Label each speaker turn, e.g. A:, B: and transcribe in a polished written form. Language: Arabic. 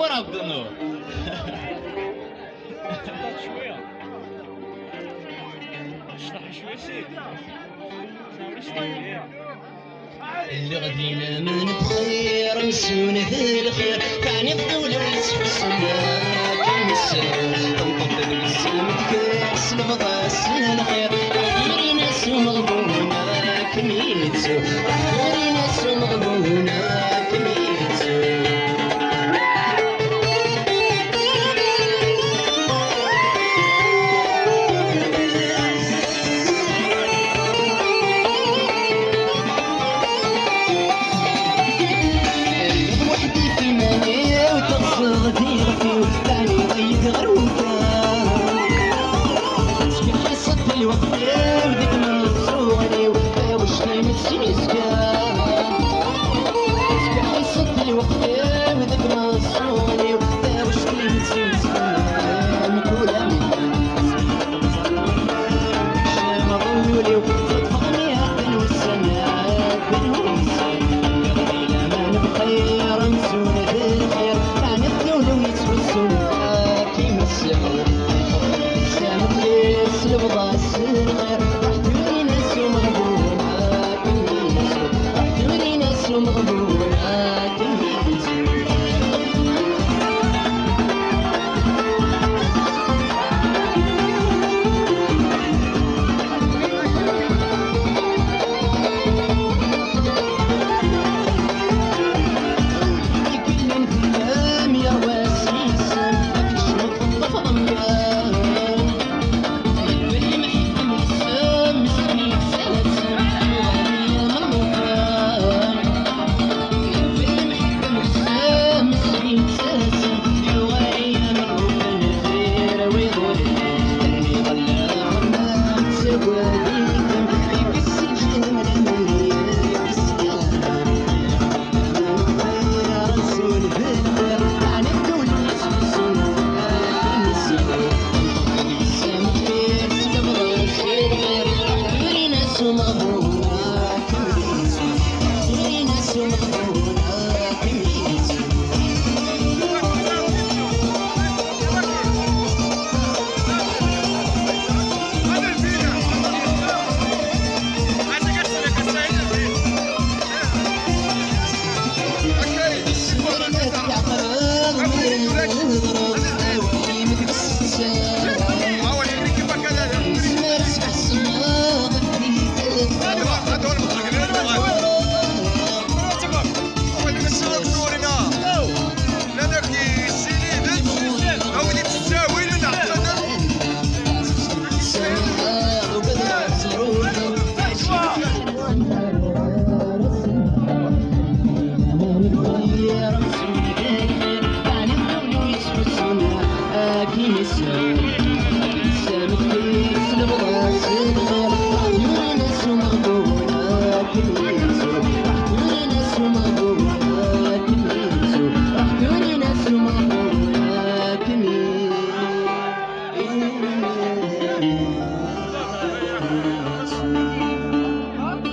A: ربطنو
B: شويه اشرح شويه سير
C: اللي غدينا من بخير مسونة الخير تعني الدولة والسوسية كنسر تنطق بالسلم كاس البغاس الخير غيري ناس مغبونة كميتسو غيري ناس مغبونة كميتسو صغتي غفي تاني ضيق غروكا سكي حصة الوقت وديك من الصوري وشتي مسيسكا سكي حصة الوقت وديك من الصوري